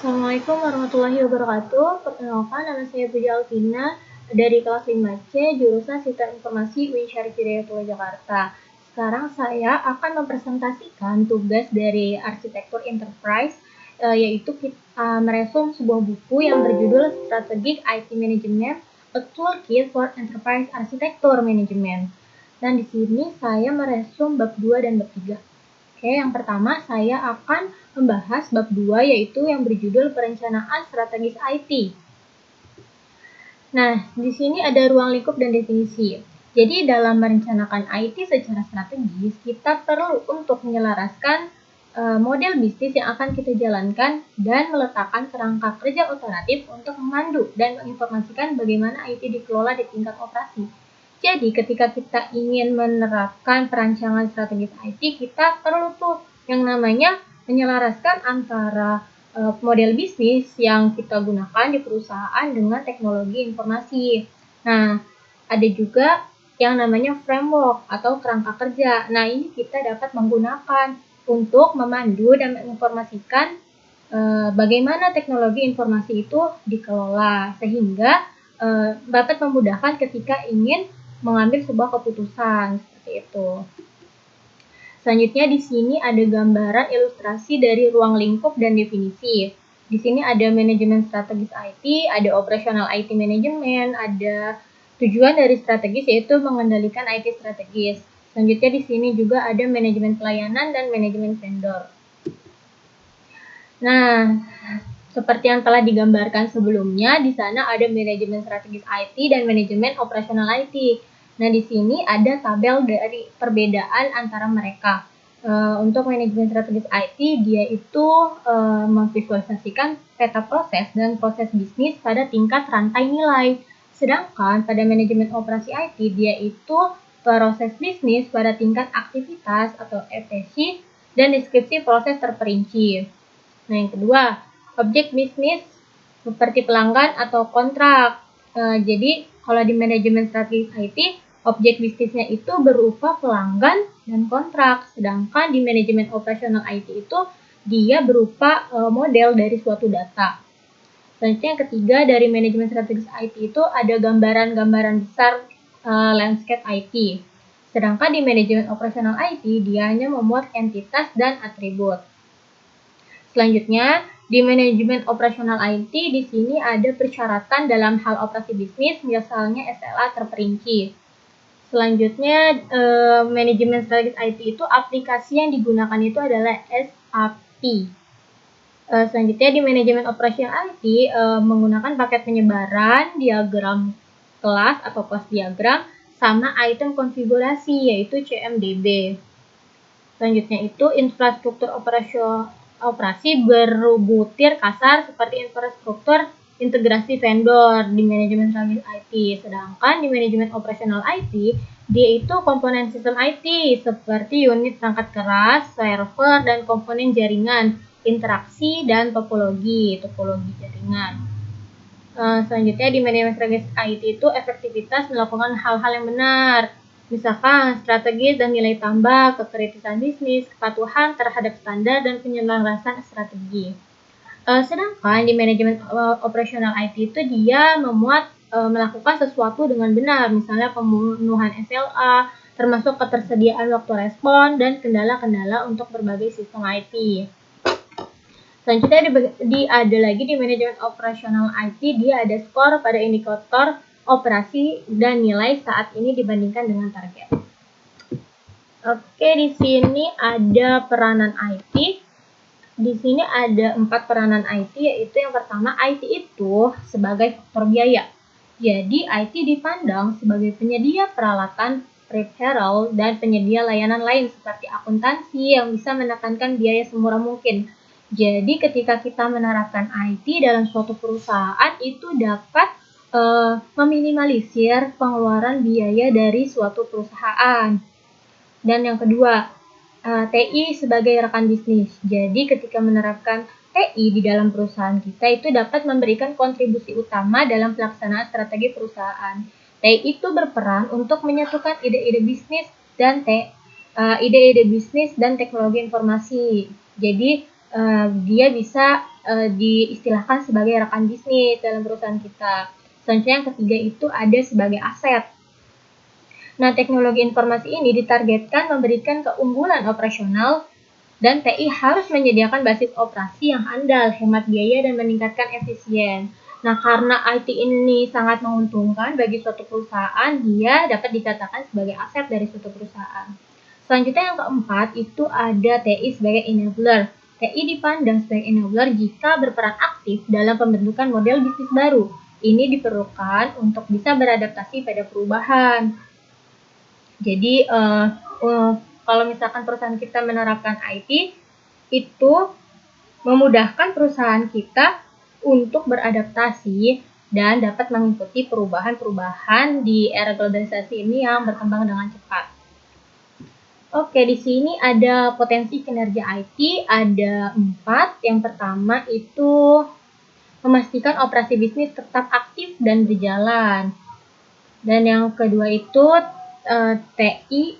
Assalamualaikum warahmatullahi wabarakatuh. Perkenalkan, nama saya Puja Alvina dari kelas 5C, jurusan Sistem Informasi UIN Syarif Hidayatullah Jakarta. Sekarang saya akan mempresentasikan tugas dari Arsitektur Enterprise, yaitu kita meresum sebuah buku yang berjudul Strategic IT Management, A Toolkit for Enterprise Architecture Management. Dan di sini saya meresum bab 2 dan bab 3. Oke, yang pertama saya akan membahas bab 2 yaitu yang berjudul Perencanaan Strategis IT. Nah, di sini ada ruang lingkup dan definisi. Jadi dalam merencanakan IT secara strategis, kita perlu untuk menyelaraskan model bisnis yang akan kita jalankan dan meletakkan kerangka kerja operatif untuk memandu dan menginformasikan bagaimana IT dikelola di tingkat operasi. Jadi ketika kita ingin menerapkan perancangan strategis IT, kita perlu tuh yang namanya menyelaraskan antara model bisnis yang kita gunakan di perusahaan dengan teknologi informasi. Nah, ada juga yang namanya framework atau kerangka kerja. Nah, ini kita dapat menggunakan untuk memandu dan menginformasikan bagaimana teknologi informasi itu dikelola sehingga dapat memudahkan ketika ingin mengambil sebuah keputusan seperti itu. Selanjutnya di sini ada gambaran ilustrasi dari ruang lingkup dan definisi. Di sini ada manajemen strategis IT, ada operasional IT manajemen, ada tujuan dari strategis yaitu mengendalikan IT strategis. Selanjutnya di sini juga ada manajemen pelayanan dan manajemen vendor. Nah, seperti yang telah digambarkan sebelumnya, di sana ada manajemen strategis IT dan manajemen operasional IT. Nah, di sini ada tabel dari perbedaan antara mereka. Untuk manajemen strategis IT, dia itu memvisualisasikan peta proses dan proses bisnis pada tingkat rantai nilai. Sedangkan pada manajemen operasi IT, dia itu proses bisnis pada tingkat aktivitas atau EPC dan deskripsi proses terperinci. Nah, yang kedua, objek bisnis seperti pelanggan atau kontrak. Jadi, kalau di manajemen strategi IT, objek bisnisnya itu berupa pelanggan dan kontrak. Sedangkan di manajemen operasional IT itu, dia berupa model dari suatu data. Selanjutnya yang ketiga, dari manajemen strategis IT itu ada gambaran-gambaran besar landscape IT. Sedangkan di manajemen operasional IT, dia hanya memuat entitas dan atribut. Selanjutnya, di manajemen operasional IT, di sini ada persyaratan dalam hal operasi bisnis, misalnya SLA terperinci. Selanjutnya, manajemen strategis IT itu aplikasi yang digunakan itu adalah SAP. Selanjutnya, di manajemen operasional IT menggunakan paket penyebaran, diagram kelas atau kelas diagram, sama item konfigurasi yaitu CMDB. Selanjutnya itu infrastruktur operasi berbutir kasar seperti infrastruktur integrasi vendor di manajemen strategis IT. Sedangkan di manajemen operasional IT, dia itu komponen sistem IT seperti unit perangkat keras, server, dan komponen jaringan, interaksi, dan topologi jaringan. Selanjutnya di manajemen strategis IT itu efektivitas melakukan hal-hal yang benar. Misalkan strategi dan nilai tambah, kekritisan bisnis, kepatuhan terhadap standar, dan penyelarasan strategi. Sedangkan di manajemen operasional IT itu dia memuat melakukan sesuatu dengan benar, misalnya pemenuhan SLA, termasuk ketersediaan waktu respon, dan kendala-kendala untuk berbagai sistem IT. Selanjutnya ada lagi di manajemen operasional IT, dia ada skor pada indikator operasi dan nilai saat ini dibandingkan dengan target. Oke, di sini ada peranan IT. Di sini ada 4 peranan IT, yaitu yang pertama, IT itu sebagai faktor biaya. Jadi, IT dipandang sebagai penyedia peralatan, peripheral, dan penyedia layanan lain seperti akuntansi yang bisa menekankan biaya semurah mungkin. Jadi, ketika kita menerapkan IT dalam suatu perusahaan, itu dapat meminimalisir pengeluaran biaya dari suatu perusahaan. Dan yang kedua, TI sebagai rekan bisnis. Jadi ketika menerapkan TI di dalam perusahaan kita itu dapat memberikan kontribusi utama dalam pelaksanaan strategi perusahaan. TI itu berperan untuk menyatukan ide-ide bisnis dan ide-ide bisnis dan teknologi informasi. Jadi dia bisa diistilahkan sebagai rekan bisnis dalam perusahaan kita. Selanjutnya yang ketiga itu ada sebagai aset. Nah, teknologi informasi ini ditargetkan memberikan keunggulan operasional dan TI harus menyediakan basis operasi yang andal, hemat biaya, dan meningkatkan efisien. Nah, karena IT ini sangat menguntungkan bagi suatu perusahaan, dia dapat dikatakan sebagai aset dari suatu perusahaan. Selanjutnya yang keempat itu ada TI sebagai enabler. TI dipandang sebagai enabler jika berperan aktif dalam pembentukan model bisnis baru. Ini diperlukan untuk bisa beradaptasi pada perubahan. Jadi, kalau misalkan perusahaan kita menerapkan IT, itu memudahkan perusahaan kita untuk beradaptasi dan dapat mengikuti perubahan-perubahan di era globalisasi ini yang berkembang dengan cepat. Oke, di sini ada potensi kinerja IT, ada 4. Yang pertama itu memastikan operasi bisnis tetap aktif dan berjalan. Dan yang kedua itu TI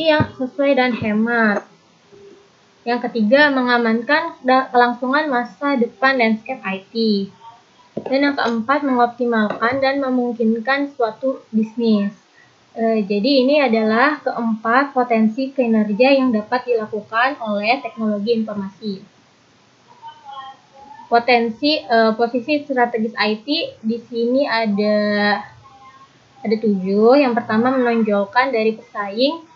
yang sesuai dan hemat. Yang ketiga, mengamankan kelangsungan masa depan landscape IT. Dan yang keempat, mengoptimalkan dan memungkinkan suatu bisnis. Jadi ini adalah keempat potensi kinerja yang dapat dilakukan oleh teknologi informasi. Posisi strategis IT di sini ada 7. Yang pertama, menonjolkan dari pesaing.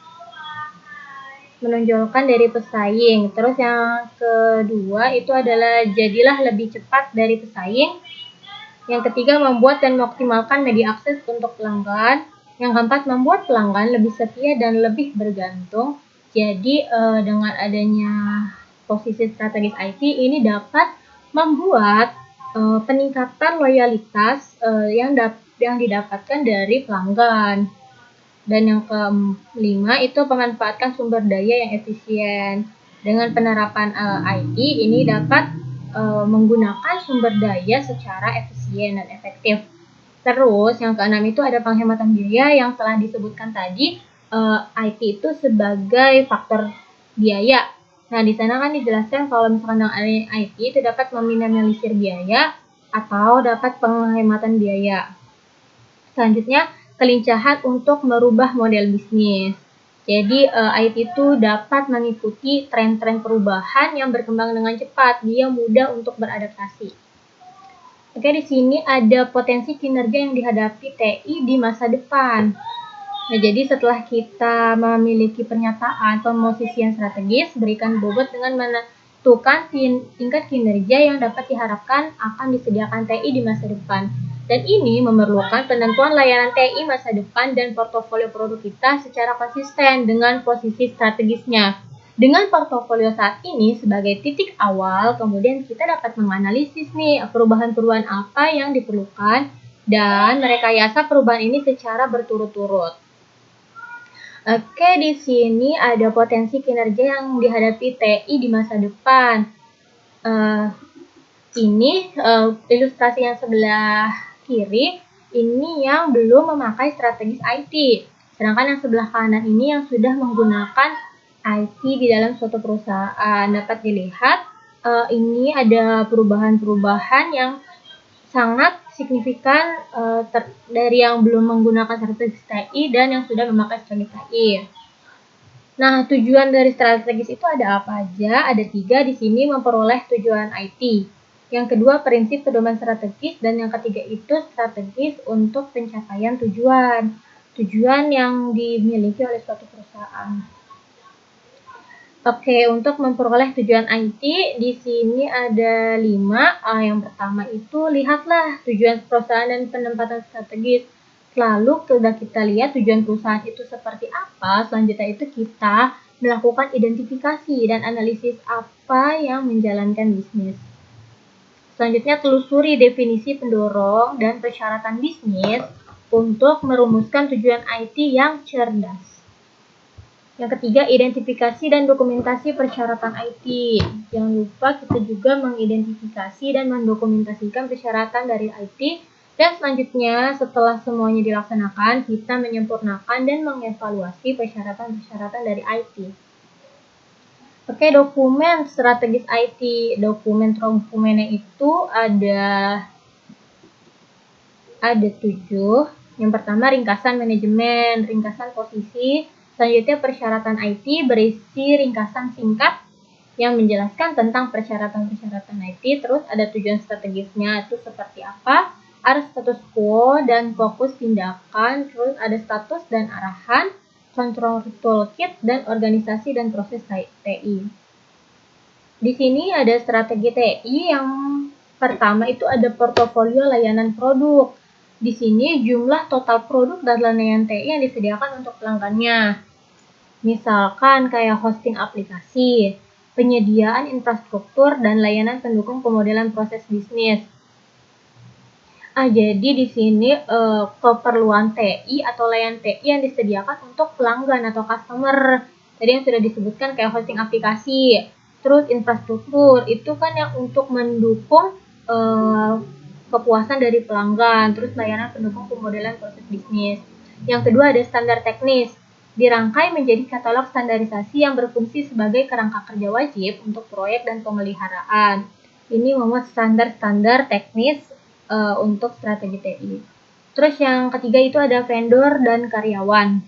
Terus yang kedua itu adalah jadilah lebih cepat dari pesaing. Yang ketiga, membuat dan mengoptimalkan media akses untuk pelanggan. Yang keempat, membuat pelanggan lebih setia dan lebih bergantung. Jadi dengan adanya posisi strategis IT ini dapat membuat peningkatan loyalitas yang didapatkan dari pelanggan. Dan yang kelima itu memanfaatkan sumber daya yang efisien. Dengan penerapan IT ini dapat menggunakan sumber daya secara efisien dan efektif. Terus yang keenam itu ada penghematan biaya yang telah disebutkan tadi. IT itu sebagai faktor biaya. Nah, di sana kan dijelaskan kalau misalkan dengan adanya IT itu dapat meminimalisir biaya atau dapat penghematan biaya. Selanjutnya, kelincahan untuk merubah model bisnis. Jadi, IT itu dapat mengikuti tren-tren perubahan yang berkembang dengan cepat. Dia mudah untuk beradaptasi. Oke, di sini ada potensi kinerja yang dihadapi TI di masa depan. Nah, jadi setelah kita memiliki pernyataan posisi yang strategis, berikan bobot dengan menentukan tingkat kinerja yang dapat diharapkan akan disediakan TI di masa depan. Dan ini memerlukan penentuan layanan TI masa depan dan portofolio produk kita secara konsisten dengan posisi strategisnya. Dengan portofolio saat ini sebagai titik awal, kemudian kita dapat menganalisis nih perubahan-perubahan apa yang diperlukan dan merekayasa perubahan ini secara berturut-turut. Oke, di sini ada potensi kinerja yang dihadapi TI di masa depan. Ini ilustrasi yang sebelah kiri, ini yang belum memakai strategis IT. Sedangkan yang sebelah kanan ini yang sudah menggunakan IT di dalam suatu perusahaan. Dapat dilihat, ini ada perubahan-perubahan yang sangat signifikan dari yang belum menggunakan strategis TI dan yang sudah memakai strategis TI. Nah, tujuan dari strategis itu ada apa aja? Ada 3 di sini, memperoleh tujuan IT. Yang kedua, prinsip pedoman strategis, dan yang ketiga itu strategis untuk pencapaian tujuan yang dimiliki oleh suatu perusahaan. Oke, untuk memperoleh tujuan IT, di sini ada 5. Yang pertama itu, lihatlah tujuan perusahaan dan penempatan strategis. Lalu, sudah kita lihat tujuan perusahaan itu seperti apa, selanjutnya itu kita melakukan identifikasi dan analisis apa yang menjalankan bisnis. Selanjutnya, telusuri definisi pendorong dan persyaratan bisnis untuk merumuskan tujuan IT yang cerdas. Yang ketiga, identifikasi dan dokumentasi persyaratan IT. Jangan lupa kita juga mengidentifikasi dan mendokumentasikan persyaratan dari IT. Dan selanjutnya, setelah semuanya dilaksanakan, kita menyempurnakan dan mengevaluasi persyaratan-persyaratan dari IT. Oke, dokumen strategis IT. Dokumennya itu ada 7. Yang pertama ringkasan manajemen, ringkasan posisi. Selanjutnya persyaratan IT berisi ringkasan singkat yang menjelaskan tentang persyaratan-persyaratan IT. Terus ada tujuan strategisnya itu seperti apa, ada status quo dan fokus tindakan, terus ada status dan arahan, control toolkit, dan organisasi dan proses TI. Di sini ada strategi TI. Yang pertama itu ada portofolio layanan produk. Di sini jumlah total produk dan layanan TI yang disediakan untuk pelanggannya. Misalkan kayak hosting aplikasi, penyediaan infrastruktur, dan layanan pendukung pemodelan proses bisnis. Jadi di sini keperluan TI atau layanan TI yang disediakan untuk pelanggan atau customer. Tadi yang sudah disebutkan kayak hosting aplikasi, terus infrastruktur itu kan yang untuk mendukung kepuasan dari pelanggan, terus layanan pendukung pemodelan proses bisnis. Yang kedua ada standar teknis, dirangkai menjadi katalog standarisasi yang berfungsi sebagai kerangka kerja wajib untuk proyek dan pemeliharaan. Ini memuat standar-standar teknis untuk strategi TI. Terus yang ketiga itu ada vendor dan karyawan.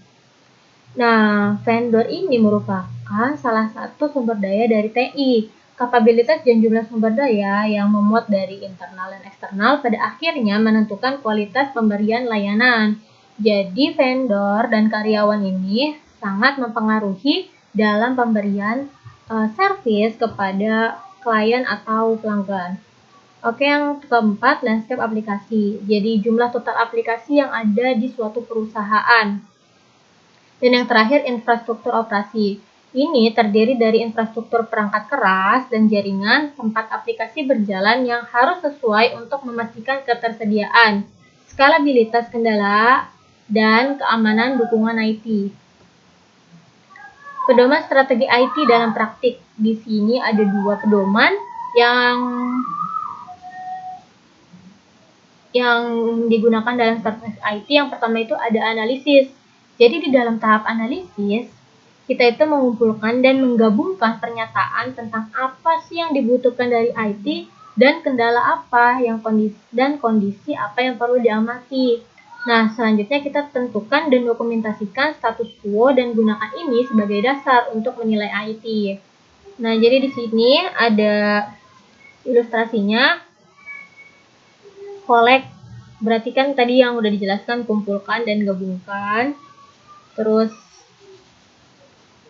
Nah, vendor ini merupakan salah satu sumber daya dari TI. Kapabilitas dan jumlah sumber daya yang memuat dari internal dan eksternal pada akhirnya menentukan kualitas pemberian layanan. Jadi vendor dan karyawan ini sangat mempengaruhi dalam pemberian servis kepada klien atau pelanggan. Oke, yang keempat, landscape aplikasi. Jadi jumlah total aplikasi yang ada di suatu perusahaan. Dan yang terakhir, infrastruktur operasi. Ini terdiri dari infrastruktur perangkat keras dan jaringan tempat aplikasi berjalan yang harus sesuai untuk memastikan ketersediaan, skalabilitas kendala, dan keamanan dukungan IT. Pedoman strategi IT dalam praktik. Di sini ada 2 pedoman yang digunakan dalam strategi IT. Yang pertama itu ada analisis. Jadi di dalam tahap analisis, kita itu mengumpulkan dan menggabungkan pernyataan tentang apa sih yang dibutuhkan dari IT dan kendala apa yang kondisi apa yang perlu diamati. Nah, selanjutnya kita tentukan dan dokumentasikan status quo dan gunakan ini sebagai dasar untuk menilai IT. Nah, jadi di sini ada ilustrasinya. Collect berarti kan tadi yang udah dijelaskan, kumpulkan dan gabungkan. Terus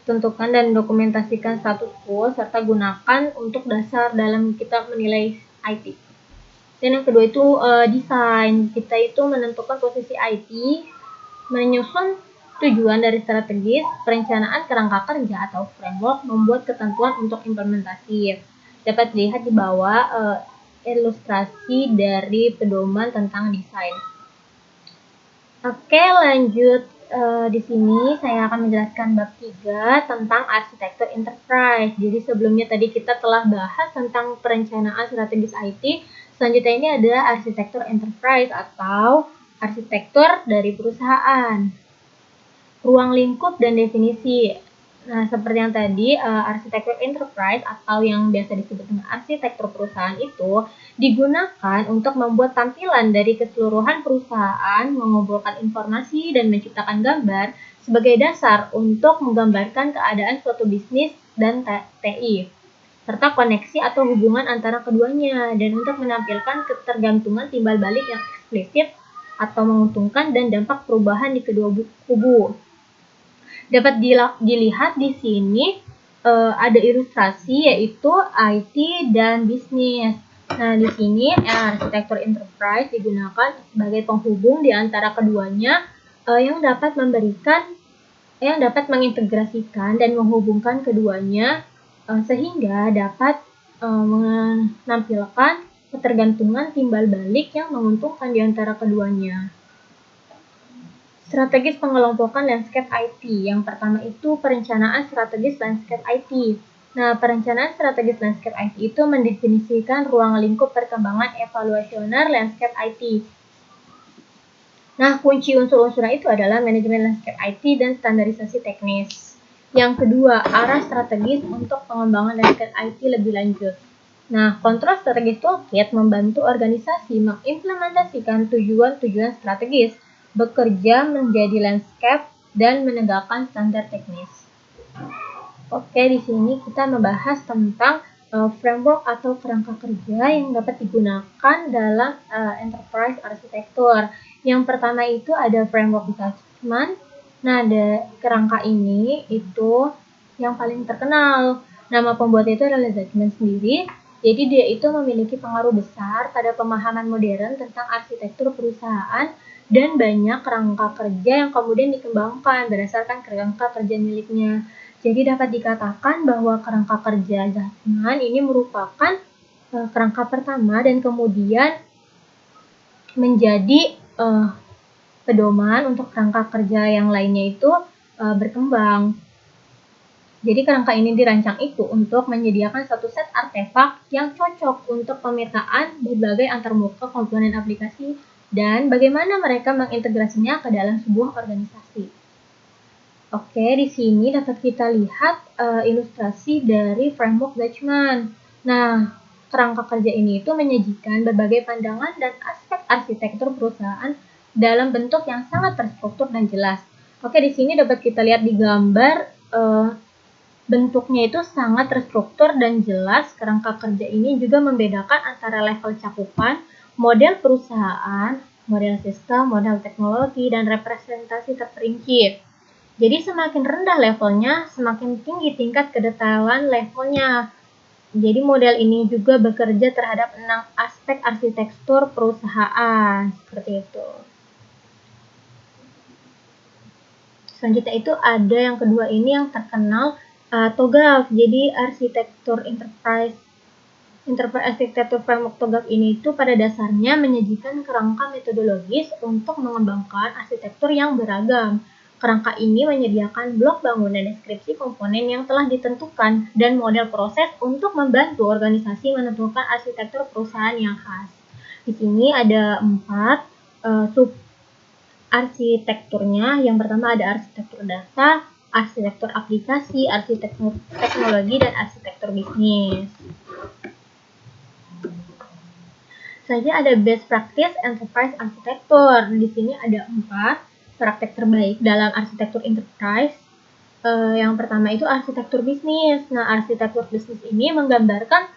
tentukan dan dokumentasikan status quo serta gunakan untuk dasar dalam kita menilai IT. Dan yang kedua itu desain. Kita itu menentukan posisi IT, menyusun tujuan dari strategis, perencanaan kerangka kerja atau framework, membuat ketentuan untuk implementasi. Dapat dilihat di bawah ilustrasi dari pedoman tentang desain. Oke, lanjut. Di sini saya akan menjelaskan bab 3 tentang arsitektur enterprise. Jadi sebelumnya tadi kita telah bahas tentang perencanaan strategis IT. Selanjutnya ini ada arsitektur enterprise atau arsitektur dari perusahaan. Ruang lingkup dan definisi. Nah, seperti yang tadi, arsitektur enterprise atau yang biasa disebut dengan arsitektur perusahaan itu digunakan untuk membuat tampilan dari keseluruhan perusahaan, mengumpulkan informasi, dan menciptakan gambar sebagai dasar untuk menggambarkan keadaan suatu bisnis dan TI, serta koneksi atau hubungan antara keduanya, dan untuk menampilkan ketergantungan timbal balik yang eksplisit atau menguntungkan dan dampak perubahan di kedua kubu. Dapat dilihat di sini ada ilustrasi yaitu IT dan bisnis. Nah, di sini arsitektur enterprise digunakan sebagai penghubung di antara keduanya yang dapat mengintegrasikan dan menghubungkan keduanya sehingga dapat menampilkan ketergantungan timbal balik yang menguntungkan di antara keduanya. Strategis pengelompokan landscape IT. Yang pertama itu perencanaan strategis landscape IT. Nah, perencanaan strategis landscape IT itu mendefinisikan ruang lingkup perkembangan evaluasioner landscape IT. Nah, kunci unsur-unsurnya itu adalah manajemen landscape IT dan standarisasi teknis. Yang kedua, arah strategis untuk pengembangan riset IT lebih lanjut. Nah, kontrol strategis toolkit membantu organisasi mengimplementasikan tujuan-tujuan strategis, bekerja menjadi landscape, dan menegakkan standar teknis. Oke, di sini kita membahas tentang framework atau kerangka kerja yang dapat digunakan dalam enterprise arsitektur. Yang pertama itu ada framework judgment. Nah, kerangka ini itu yang paling terkenal. Nama pembuatnya itu adalah Judgment sendiri. Jadi dia itu memiliki pengaruh besar pada pemahaman modern tentang arsitektur perusahaan dan banyak kerangka kerja yang kemudian dikembangkan berdasarkan kerangka kerja miliknya. Jadi dapat dikatakan bahwa kerangka kerja Judgment ini merupakan kerangka pertama dan kemudian menjadi pedoman untuk kerangka kerja yang lainnya itu berkembang. Jadi kerangka ini dirancang itu untuk menyediakan satu set artefak yang cocok untuk pemetaan berbagai antarmuka komponen aplikasi dan bagaimana mereka mengintegrasinya ke dalam sebuah organisasi. Oke, di sini dapat kita lihat ilustrasi dari framework Judgment. Nah, kerangka kerja ini itu menyajikan berbagai pandangan dan aspek arsitektur perusahaan dalam bentuk yang sangat terstruktur dan jelas. Oke, di sini dapat kita lihat di gambar bentuknya itu sangat terstruktur dan jelas. Kerangka kerja ini juga membedakan antara level cakupan, model perusahaan, model sistem, model teknologi, dan representasi terperinci. Jadi semakin rendah levelnya, semakin tinggi tingkat kedetailan levelnya. Jadi model ini juga bekerja terhadap 6 aspek arsitektur perusahaan, seperti itu. Selanjutnya itu ada yang kedua ini yang terkenal TOGAF. Jadi arsitektur enterprise arsitektur framework TOGAF ini itu pada dasarnya menyajikan kerangka metodologis untuk mengembangkan arsitektur yang beragam. Kerangka ini menyediakan blok bangunan deskripsi komponen yang telah ditentukan dan model proses untuk membantu organisasi menentukan arsitektur perusahaan yang khas. Di sini ada 4 sub arsitekturnya. Yang pertama ada arsitektur data, arsitektur aplikasi, arsitektur teknologi, dan arsitektur bisnis. Selanjutnya ada best practice enterprise architecture. Di sini ada 4 praktek terbaik dalam arsitektur enterprise. Yang pertama itu arsitektur bisnis. Nah, arsitektur bisnis ini menggambarkan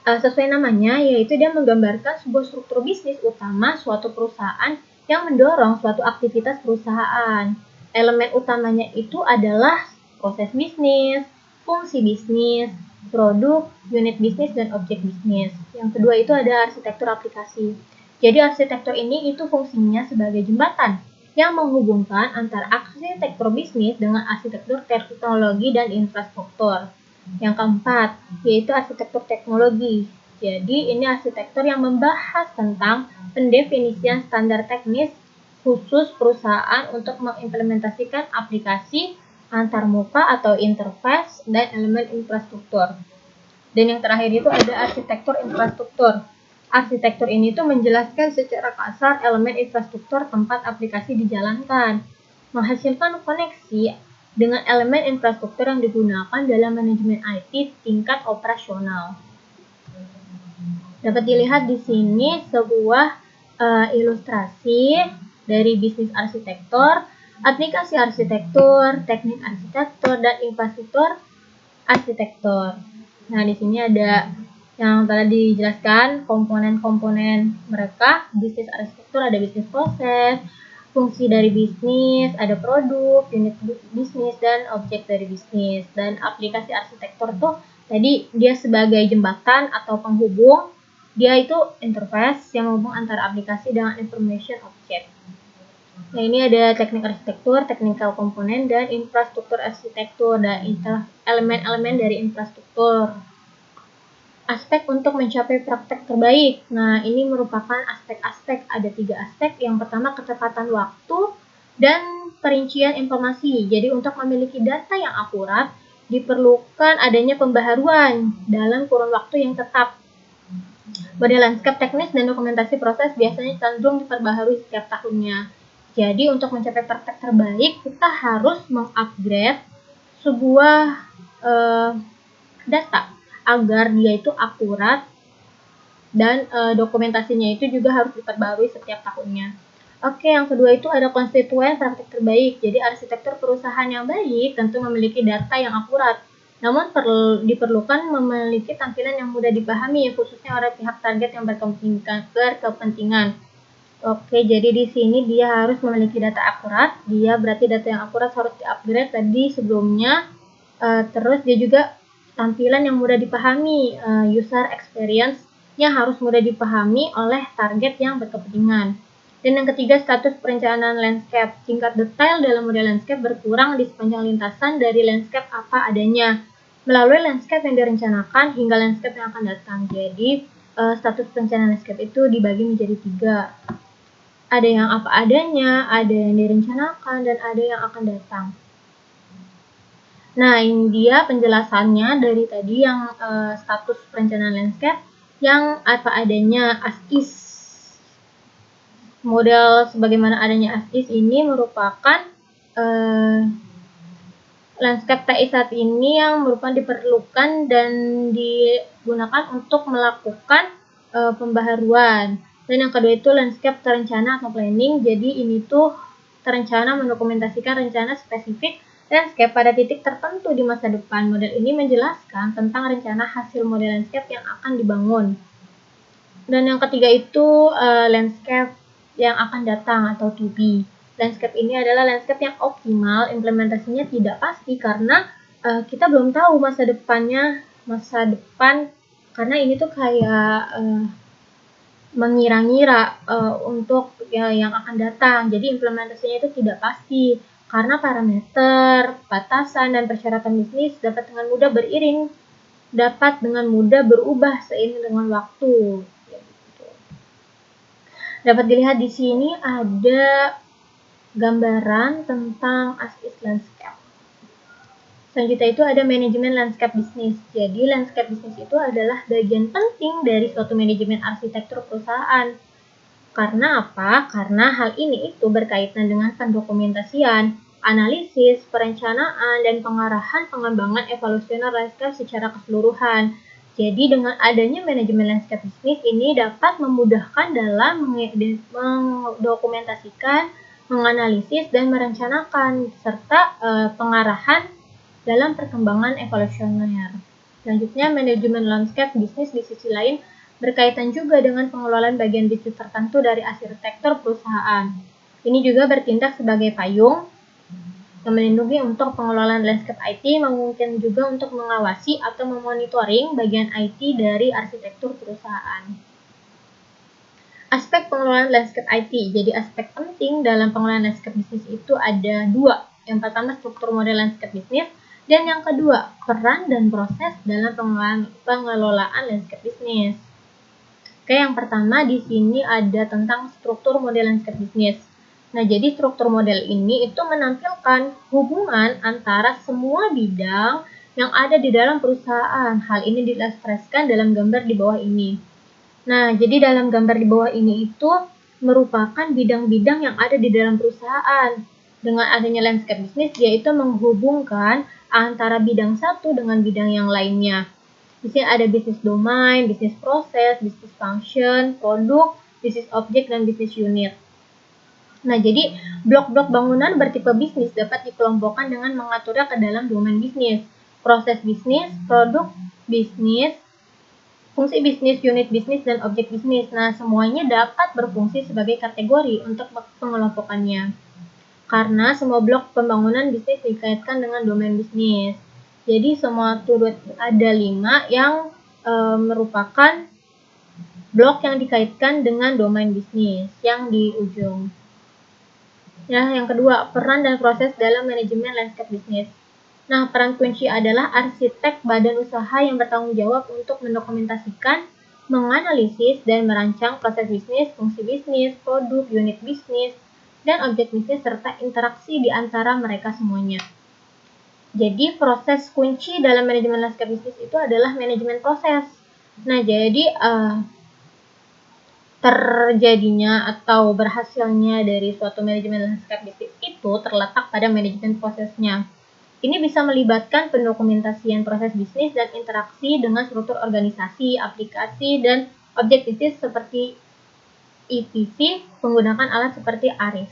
sesuai namanya, yaitu dia menggambarkan sebuah struktur bisnis utama suatu perusahaan yang mendorong suatu aktivitas perusahaan. Elemen utamanya itu adalah proses bisnis, fungsi bisnis, produk, unit bisnis, dan objek bisnis. Yang kedua itu ada arsitektur aplikasi. Jadi arsitektur ini itu fungsinya sebagai jembatan yang menghubungkan antara arsitektur bisnis dengan arsitektur teknologi dan infrastruktur. Yang keempat, yaitu arsitektur teknologi. Jadi ini arsitektur yang membahas tentang pendefinisian standar teknis khusus perusahaan untuk mengimplementasikan aplikasi antarmuka atau interface dan elemen infrastruktur. Dan yang terakhir itu ada arsitektur infrastruktur. Arsitektur ini tuh menjelaskan secara kasar elemen infrastruktur tempat aplikasi dijalankan, menghasilkan koneksi dengan elemen infrastruktur yang digunakan dalam manajemen IT tingkat operasional. Dapat dilihat di sini sebuah ilustrasi dari bisnis arsitektur, aplikasi arsitektur, teknik arsitektur, dan infrastruktur arsitektur. Nah, di sini ada yang tadi dijelaskan komponen-komponen mereka. Bisnis arsitektur ada bisnis proses, fungsi dari bisnis, ada produk, unit bisnis, dan objek dari bisnis. Dan aplikasi arsitektur tuh tadi dia sebagai jembatan atau penghubung. Dia itu interface yang menghubung antara aplikasi dengan information object. Nah, ini ada teknik arsitektur, technical komponen, dan infrastruktur arsitektur, dan elemen-elemen dari infrastruktur. Aspek untuk mencapai praktek terbaik. Nah, ini merupakan aspek-aspek. Ada 3 aspek. Yang pertama, ketepatan waktu dan perincian informasi. Jadi, untuk memiliki data yang akurat, diperlukan adanya pembaharuan dalam kurun waktu yang tetap. Model lanskap teknis dan dokumentasi proses biasanya cenderung diperbaharui setiap tahunnya. Jadi, untuk mencapai praktek terbaik, kita harus mengupgrade sebuah data agar dia itu akurat dan dokumentasinya itu juga harus diperbarui setiap tahunnya. Oke, yang kedua itu ada konstituen praktik terbaik. Jadi arsitektur perusahaan yang baik tentu memiliki data yang akurat. Namun diperlukan memiliki tampilan yang mudah dipahami, khususnya oleh pihak target yang berkepentingan. Oke, jadi di sini dia harus memiliki data akurat. Dia berarti data yang akurat harus di-upgrade tadi sebelumnya. Terus dia juga tampilan yang mudah dipahami, user experience-nya harus mudah dipahami oleh target yang berkepentingan. Dan yang ketiga, status perencanaan landscape. Tingkat detail dalam model landscape berkurang di sepanjang lintasan dari landscape apa adanya, melalui landscape yang direncanakan hingga landscape yang akan datang. Jadi, status perencanaan landscape itu dibagi menjadi 3. Ada yang apa adanya, ada yang direncanakan, dan ada yang akan datang. Nah, ini dia penjelasannya dari tadi yang status perencanaan landscape yang apa adanya as is. Model sebagaimana adanya as is ini merupakan landscape TI saat ini yang merupakan diperlukan dan digunakan untuk melakukan pembaharuan. Dan yang kedua itu landscape terencana atau planning. Jadi ini tuh terencana mendokumentasikan rencana spesifik landscape pada titik tertentu di masa depan. Model ini menjelaskan tentang rencana hasil model landscape yang akan dibangun. Dan yang ketiga itu landscape yang akan datang atau to be. Landscape ini adalah landscape yang optimal, implementasinya tidak pasti karena kita belum tahu masa depan karena ini tuh kayak mengira-ngira untuk yang akan datang. Jadi implementasinya itu tidak pasti karena parameter, batasan, dan persyaratan bisnis dapat dengan mudah berubah seiring dengan waktu. Dapat dilihat di sini ada gambaran tentang as-is landscape. Selanjutnya itu ada manajemen landscape bisnis. Jadi landscape bisnis itu adalah bagian penting dari suatu manajemen arsitektur perusahaan. Karena apa? Karena hal ini itu berkaitan dengan pendokumentasian, analisis, perencanaan, dan pengarahan pengembangan evolusioner landscape secara keseluruhan. Jadi dengan adanya manajemen landscape bisnis ini dapat memudahkan dalam mendokumentasikan, menganalisis, dan merencanakan, serta pengarahan dalam perkembangan evolusioner. Selanjutnya, manajemen landscape bisnis di sisi lain berkaitan juga dengan pengelolaan bagian bisnis tertentu dari arsitektur perusahaan. Ini juga bertindak sebagai payung yang melindungi untuk pengelolaan landscape IT, mungkin juga untuk mengawasi atau memonitoring bagian IT dari arsitektur perusahaan. Aspek pengelolaan landscape IT. Jadi aspek penting dalam pengelolaan landscape bisnis itu ada 2. Yang pertama struktur model landscape bisnis, dan yang kedua peran dan proses dalam pengelolaan landscape bisnis. Oke, yang pertama di sini ada tentang struktur model landscape bisnis. Nah, jadi struktur model ini itu menampilkan hubungan antara semua bidang yang ada di dalam perusahaan. Hal ini diilustrasikan dalam gambar di bawah ini. Nah, jadi dalam gambar di bawah ini itu merupakan bidang-bidang yang ada di dalam perusahaan. Dengan adanya landscape bisnis, dia itu menghubungkan antara bidang satu dengan bidang yang lainnya. Di sini ada bisnis domain, bisnis proses, bisnis function, produk, bisnis objek, dan bisnis unit. Nah, jadi blok-blok bangunan bertipe bisnis dapat dikelompokkan dengan mengaturnya ke dalam domain bisnis, proses bisnis, produk bisnis, fungsi bisnis, unit bisnis, dan objek bisnis. Nah, semuanya dapat berfungsi sebagai kategori untuk pengelompokannya. Karena semua blok pembangunan bisnis dikaitkan dengan domain bisnis. Jadi semua turut ada 5 yang merupakan blok yang dikaitkan dengan domain bisnis yang di ujung. Nah, yang kedua, peran dan proses dalam manajemen landscape bisnis. Nah, peran kunci adalah arsitek badan usaha yang bertanggung jawab untuk mendokumentasikan, menganalisis, dan merancang proses bisnis, fungsi bisnis, produk, unit bisnis, dan objek bisnis, serta interaksi di antara mereka semuanya. Jadi, proses kunci dalam manajemen landscape bisnis itu adalah manajemen proses. Nah, jadi terjadinya atau berhasilnya dari suatu manajemen landscape bisnis itu terletak pada manajemen prosesnya. Ini bisa melibatkan pendokumentasian proses bisnis dan interaksi dengan struktur organisasi, aplikasi, dan objek bisnis seperti EPC menggunakan alat seperti ARIS.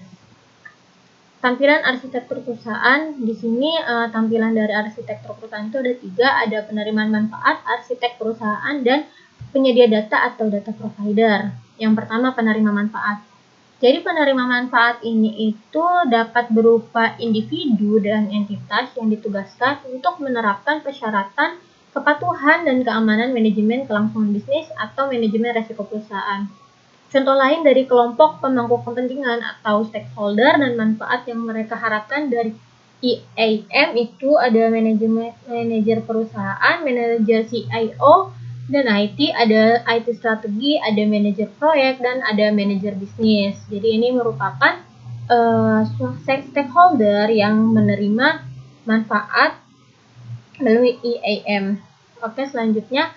Tampilan arsitektur perusahaan, di sini tampilan dari arsitektur perusahaan itu ada 3, ada penerimaan manfaat, arsitek perusahaan, dan penyedia data atau data provider. Yang pertama, penerima manfaat. Jadi penerima manfaat ini itu dapat berupa individu dan entitas yang ditugaskan untuk menerapkan persyaratan kepatuhan dan keamanan manajemen kelangsungan bisnis atau manajemen resiko perusahaan. Contoh lain dari kelompok pemangku kepentingan atau stakeholder dan manfaat yang mereka harapkan dari EAM itu ada manajer perusahaan, manajer CIO, dan IT, ada IT strategi, ada manajer proyek, dan ada manajer bisnis. Jadi ini merupakan stakeholder yang menerima manfaat melalui EAM. Oke, selanjutnya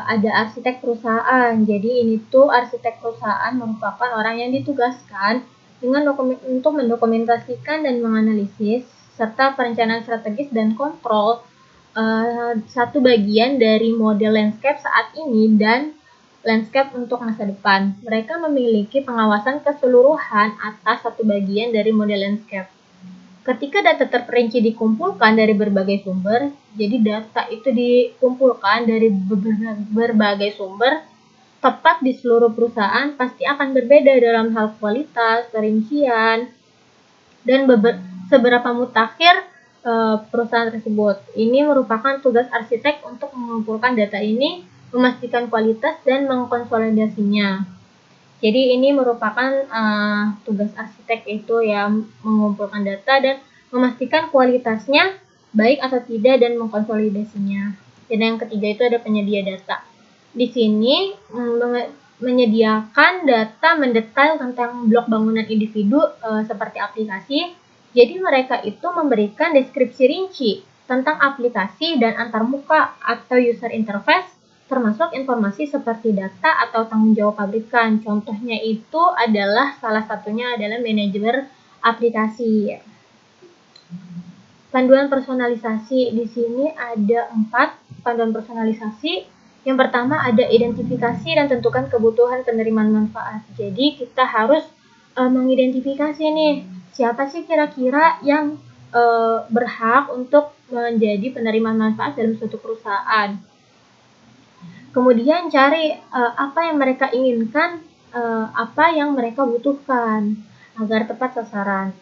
ada arsitek perusahaan. Jadi ini tuh arsitek perusahaan merupakan orang yang ditugaskan untuk mendokumentasikan dan menganalisis serta perencanaan strategis dan kontrol satu bagian dari model landscape saat ini dan landscape untuk masa depan. Mereka memiliki pengawasan keseluruhan atas satu bagian dari model landscape. Ketika data terperinci dikumpulkan dari berbagai sumber, jadi data itu dikumpulkan dari berbagai sumber, tepat di seluruh perusahaan pasti akan berbeda dalam hal kualitas, perincian, dan seberapa mutakhir perusahaan tersebut. Ini merupakan tugas arsitek untuk mengumpulkan data ini, memastikan kualitas, dan mengkonsolidasinya. Jadi ini merupakan tugas arsitek itu yang mengumpulkan data dan memastikan kualitasnya baik atau tidak dan mengkonsolidasinya. Dan yang ketiga itu ada penyedia data. Di sini menyediakan data mendetail tentang blok bangunan individu seperti aplikasi. Jadi mereka itu memberikan deskripsi rinci tentang aplikasi dan antarmuka atau user interface, termasuk informasi seperti data atau tanggung jawab pabrikan. Contohnya itu adalah salah satunya adalah manajemen aplikasi. Panduan personalisasi, di sini ada 4 panduan personalisasi. Yang pertama ada identifikasi dan tentukan kebutuhan penerimaan manfaat. Jadi kita harus mengidentifikasi nih, siapa sih kira-kira yang berhak untuk menjadi penerima manfaat dalam suatu perusahaan. Kemudian cari apa yang mereka inginkan, apa yang mereka butuhkan agar tepat sasaran.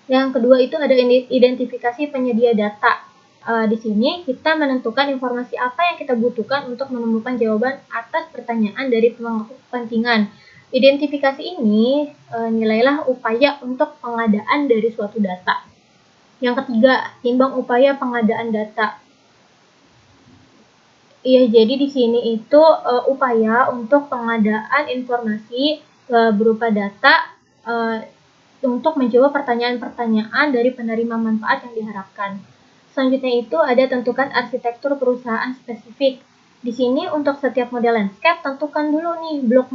Yang kedua itu ada identifikasi penyedia data. Di sini kita menentukan informasi apa yang kita butuhkan untuk menemukan jawaban atas pertanyaan dari pemangku kepentingan. Identifikasi ini nilailah upaya untuk pengadaan dari suatu data. Yang ketiga, timbang upaya pengadaan data. Iya, jadi di sini itu upaya untuk pengadaan informasi berupa data untuk menjawab pertanyaan-pertanyaan dari penerima manfaat yang diharapkan. Selanjutnya itu ada tentukan arsitektur perusahaan spesifik. Di sini untuk setiap model landscape tentukan dulu nih blok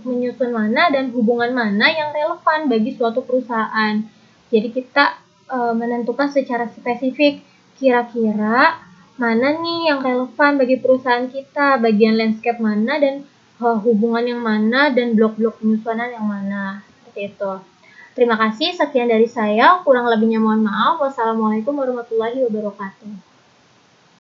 menyusun mana dan hubungan mana yang relevan bagi suatu perusahaan. Jadi kita menentukan secara spesifik kira-kira mana nih yang relevan bagi perusahaan kita, bagian landscape mana dan hubungan yang mana dan blok-blok penyusunan yang mana. Seperti itu. Terima kasih, sekian dari saya. Kurang lebihnya mohon maaf. Wassalamualaikum warahmatullahi wabarakatuh.